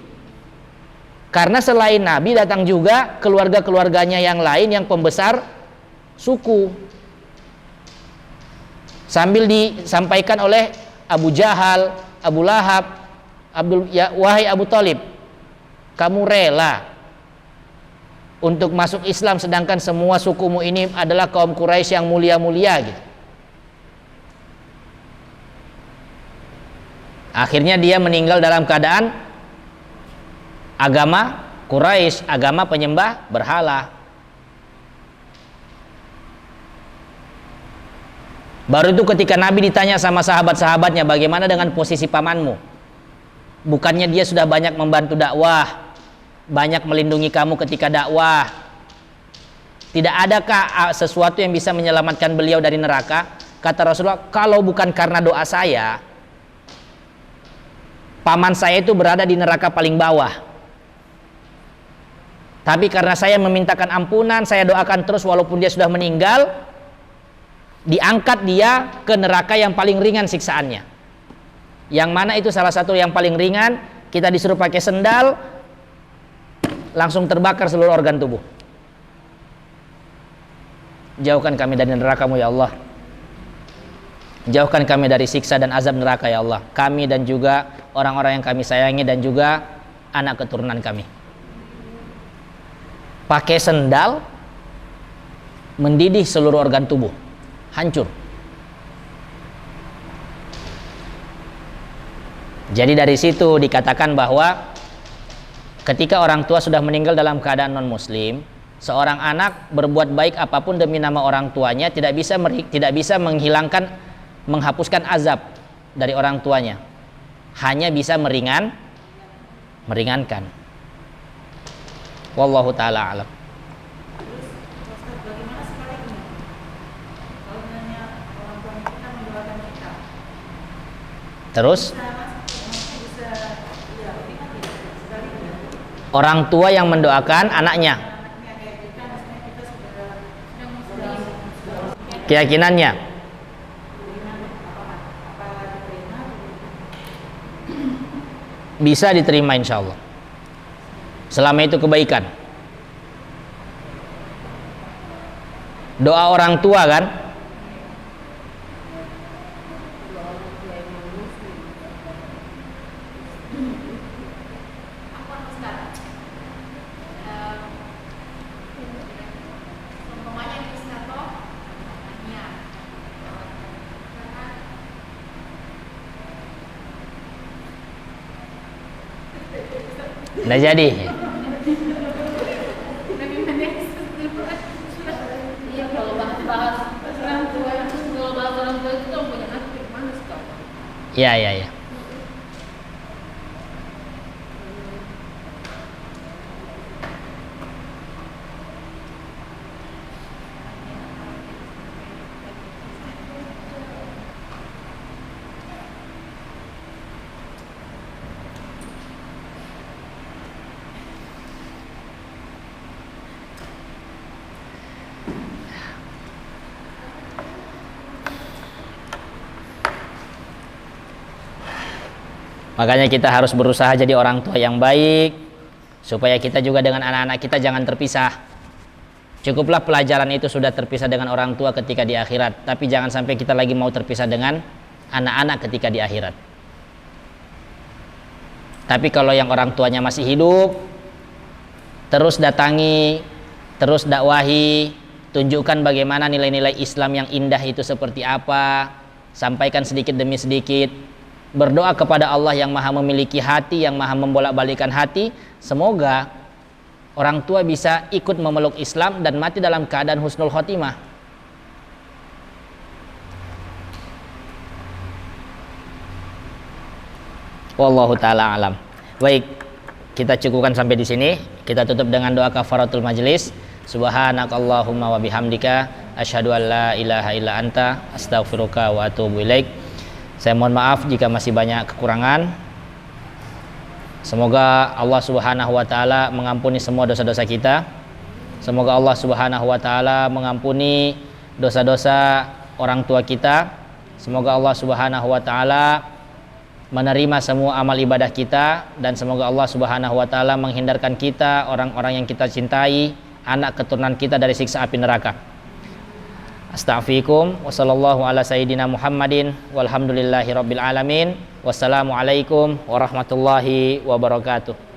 Karena selain Nabi datang juga keluarga-keluarganya yang lain yang pembesar suku. Sambil disampaikan oleh Abu Jahal, Abu Lahab, wahai Abu Thalib, kamu rela untuk masuk Islam sedangkan semua sukumu ini adalah kaum Quraisy yang mulia-mulia gitu. Akhirnya dia meninggal dalam keadaan agama Quraisy, agama penyembah berhala. Baru itu ketika Nabi ditanya sama sahabat-sahabatnya, bagaimana dengan posisi pamanmu? Bukannya dia sudah banyak membantu dakwah, banyak melindungi kamu ketika dakwah. Tidak adakah sesuatu yang bisa menyelamatkan beliau dari neraka? Kata Rasulullah, kalau bukan karena doa saya, paman saya itu berada di neraka paling bawah. Tapi karena saya memintakan ampunan, saya doakan terus walaupun dia sudah meninggal, diangkat dia ke neraka yang paling ringan siksaannya. Yang mana itu salah satu yang paling ringan, kita disuruh pakai sendal, langsung terbakar seluruh organ tubuh. Jauhkan kami dari neraka-Mu ya Allah. Jauhkan kami dari siksa dan azab neraka ya Allah. Kami dan juga orang-orang yang kami sayangi dan juga anak keturunan kami. Pakai sendal mendidih seluruh organ tubuh, hancur. Jadi dari situ dikatakan bahwa ketika orang tua sudah meninggal dalam keadaan non muslim, seorang anak berbuat baik apapun demi nama orang tuanya tidak bisa menghapuskan azab dari orang tuanya. Hanya bisa meringankan. Wallahu taala alam. Terus Ustaz, bagaimana sebaliknya? Kalau misalnya orang tua kita mendoakan kita, Terus bisa ya bagaimana sebaliknya? orang tua yang mendoakan anaknya, Anaknya kayak kita, misalnya kita sudah muslim, keyakinannya apa diterima? bisa diterima insya Allah. Selama itu kebaikan. Doa orang tua kan, Apa Ustaz? Umpamanya bisa toh anaknya. Karena nggak jadi. iya kalau bahas orang tua itu kan punya anak gimana sih? Ya. Makanya kita harus berusaha jadi orang tua yang baik, supaya kita juga dengan anak-anak kita jangan terpisah. Cukuplah pelajaran itu sudah terpisah dengan orang tua ketika di akhirat, tapi jangan sampai kita lagi mau terpisah dengan anak-anak ketika di akhirat. Tapi kalau yang orang tuanya masih hidup, terus datangi, terus dakwahi, tunjukkan bagaimana nilai-nilai Islam yang indah itu seperti apa, sampaikan sedikit demi sedikit. Berdoa kepada Allah yang maha memiliki hati, yang maha membolak-balikan hati. Semoga orang tua bisa ikut memeluk Islam dan mati dalam keadaan husnul khotimah. Wallahu ta'ala alam. Baik, kita cukupkan sampai di sini. Kita tutup dengan doa kafaratul majlis. Subhanakallahumma wa bihamdika asyhadu an la ilaha illa anta astaghfiruka wa atubu ilaik. Saya mohon maaf jika masih banyak kekurangan. Semoga Allah Subhanahu wa taala mengampuni semua dosa-dosa kita. Semoga Allah Subhanahu wa taala mengampuni dosa-dosa orang tua kita. Semoga Allah Subhanahu wa taala menerima semua amal ibadah kita, dan semoga Allah Subhanahu wa taala menghindarkan kita, orang-orang yang kita cintai, anak keturunan kita dari siksa api neraka. Astaghfirukum wa sallallahu ala sayyidina Muhammadin walhamdulillahi rabbil alamin. Wassalamualaikum warahmatullahi wabarakatuh.